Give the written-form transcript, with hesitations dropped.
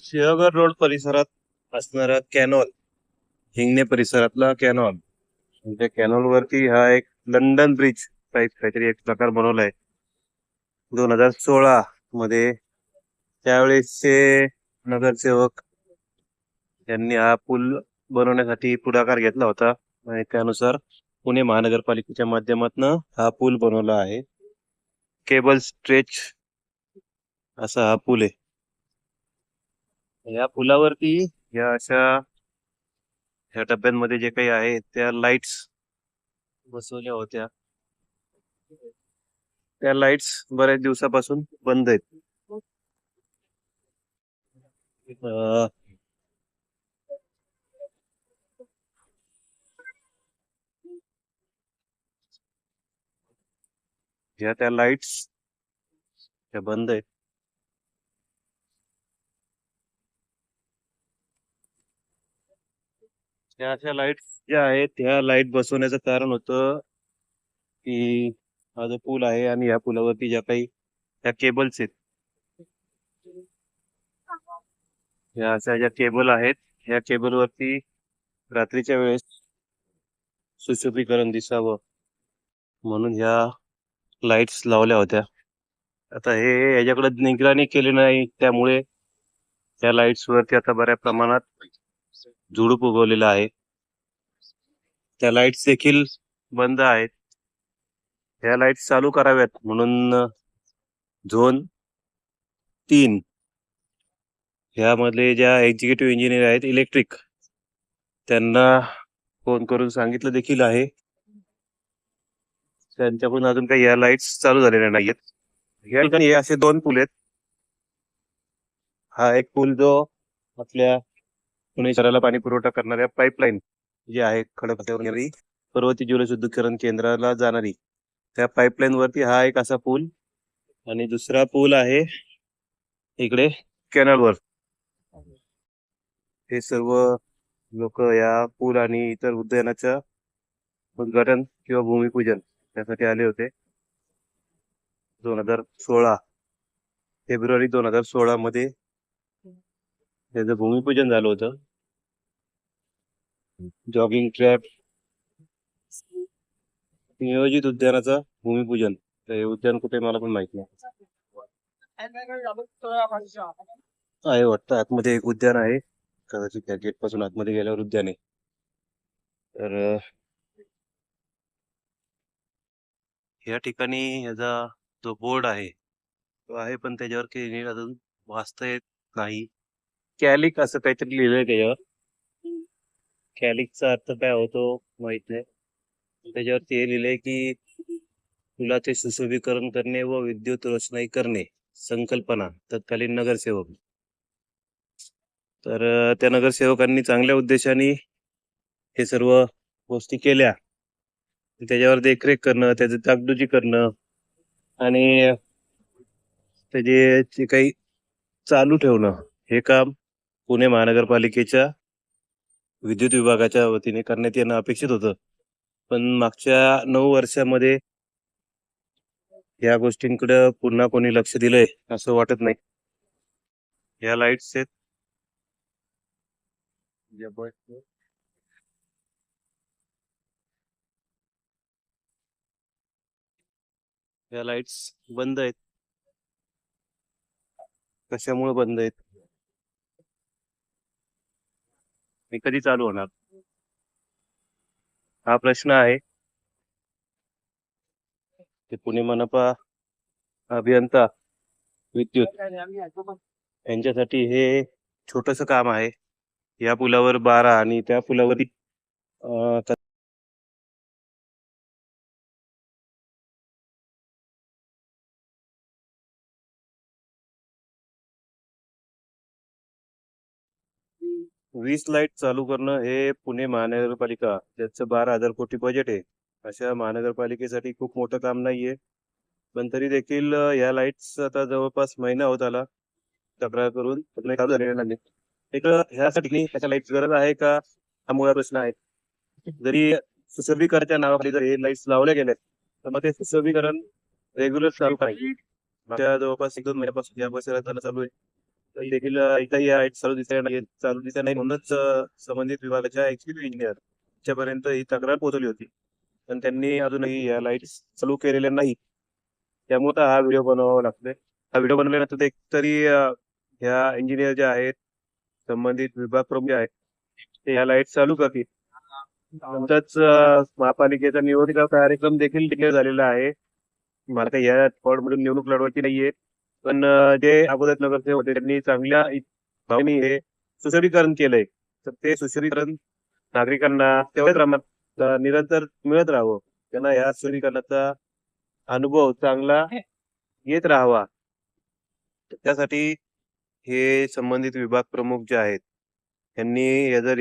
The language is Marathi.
सिंहगड रोड परिसरात असणारा कॅनॉल, हिंगणे परिसरातला कॅनॉल. त्या कॅनॉल वरती हा एक लंडन ब्रिज टाईप काहीतरी एक प्रकार बनवलाय. 2016 मध्ये त्यावेळेसचे नगरसेवक यांनी हा पूल बनवण्यासाठी पुढाकार घेतला होता आणि त्यानुसार पुणे महानगरपालिकेच्या माध्यमातून हा पूल बनवला आहे. केबल स्ट्रेच असा हा पूल आहे. या पुलावरती या अशा ह्या डब्यांमध्ये जे काही आहे त्या लाईट्स बसवल्या होत्या. त्या लाईट्स बऱ्याच दिवसापासून बंद आहेत. अं, त्या लाईट्स त्या बंद आहेत. त्या अशा लाईट्स ज्या आहेत त्या लाईट बसवण्याचं कारण होतं की हा जो पूल आहे आणि या पुलावरती ज्या काही त्या केबल्स आहेत, या अशा ज्या केबल आहेत या केबलवरती रात्रीच्या वेळेस सुशोभीकरण दिसावं म्हणून ह्या लाईट्स लावल्या होत्या. आता हे याच्याकडे निगराणी केली नाही, त्यामुळे त्या लाईट्स वरती आता बऱ्या प्रमाणात झुडूप उगवलेला आहे. त्या लाईट्स देखील बंद आहेत. ह्या लाईट्स चालू कराव्यात म्हणून झोन 3 ह्यामधले ज्या एक्झिक्युटिव्ह इंजिनियर आहेत इलेक्ट्रिक, त्यांना फोन करून सांगितलं देखील आहे. त्यांच्याकडून अजून काही या लाईट्स चालू झालेल्या नाहीयेत. या ठिकाणी हे असे 2 पूल आहेत. हा एक पूल जो आपल्या पुणे शहराला पाणी पुरवठा करणाऱ्या पाईपलाईन जी आहे खडकवासल्यावरून पर्वती जलशुद्धीकरण केंद्राला जाणारी, त्या पाईपलाईन वरती हा एक असा पूल आणि दुसरा पूल आहे इकडे कॅनलवर. हे सर्व लोक या पूल आणि इतर उद्यानाच्या उद्घाटन किंवा भूमिपूजन त्यासाठी आले होते. 2016 फेब्रुवारी 2016 मध्ये त्याचं भूमिपूजन झालं होतं. जॉगिंग ट्रॅप नियोजित उद्यानाचा भूमिपूजन. हे उद्यान कुठे मला पण माहित नाही आहे. वाटतं आतमध्ये एक उद्यान आहे, कदाचित त्या गेट पासून आतमध्ये गेल्यावर उद्यान आहे. तर या ठिकाणी याचा जो बोर्ड आहे तो आहे, पण त्याच्यावर काही नीट अजून वाचता येत नाही. कॅलिक असं काहीतरी लिहिलंय त्याच्यावर. कॅलिकचा अर्थ काय होतो माहित नाही. त्याच्यावरती हे लिहिलंय की पुलाचे सुशोभीकरण करणे व विद्युत रोषणाई करणे, संकल्पना तत्कालीन नगरसेवक. तर त्या नगरसेवकांनी चांगल्या उद्देशाने हे सर्व गोष्टी केल्या. त्याच्यावर देखरेख करणं, त्याचं डागडुजी करणं आणि त्याचे जे काही चालू ठेवणं, हे काम पुणे महानगरपालिकेच्या विद्युत विभागाच्या वतीने करण्यात येणं अपेक्षित होतं. पण मागच्या 9 वर्षामध्ये या गोष्टींकडे पुन्हा कोणी लक्ष दिलंय असं वाटत नाही. या लाईट्स आहेत या लाईट्स बंद आहेत. कशामुळे बंद आहेत, मी कधी चालू होणार, हा प्रश्न आहे. ते पुणे मनपा अभियंता विद्युत यांच्यासाठी हे छोटस काम आहे. या पुलावर 12 आणि त्या पुलावरती 20 लाईट चालू करणं हे पुणे महानगरपालिका, ज्याचं 12,000 कोटी बजेट आहे, अशा महानगरपालिकेसाठी खूप मोठं काम नाहीये. पण तरी देखील या लाईट्स आता जवळपास महिना होत आला तक्रार करून चालू झालेल्या नाही. एक ह्यासाठी त्याच्या लाईट्स गरज आहे का, हा मुळा प्रश्न आहे. जरी सुशोभीकरणाच्या नावाखाली जर हे लाईट्स लावल्या गेल्या तर मग ते सुशोभीकरण रेग्युलर चालू पाहिजे. मागच्या जवळपास 1-2 महिन्यापासून या परिसरात चालू आहे. देखील एकदाही या लाईट चालू दिसल्या नाही म्हणूनच संबंधित विभागाच्या एक्झिक्युटिव्ह इंजिनियर पर्यंत ही तक्रार पोहोचवली होती. पण त्यांनी अजूनही या लाईट चालू केलेल्या नाही. त्यामुळे हा व्हिडिओ बनवावा लागतोय. हा व्हिडिओ बनवल्यानंतर तरी ह्या इंजिनियर जे आहेत, संबंधित विभाग प्रमुख जे आहेत, ते ह्या लाईट चालू करतील. नंतरच महापालिकेचा निवडणुकीचा कार्यक्रम देखील डिक्लेअर झालेला आहे. मला काही या स्पॉटमधून निवडणूक लढवायची नाहीये. पण जे अगोदर नगरसेवक होते त्यांनी चांगल्या भावनी हे सुशोभीकरण केलंय. तर ते सुशोभीकरण नागरिकांना तेवढ्याच प्रमाणात निरंतर मिळत राहावं. त्यांना या सुशोभीकरणाचा अनुभव चांगला येत राहावा. त्यासाठी हे संबंधित विभाग प्रमुख जे आहेत त्यांनी याचा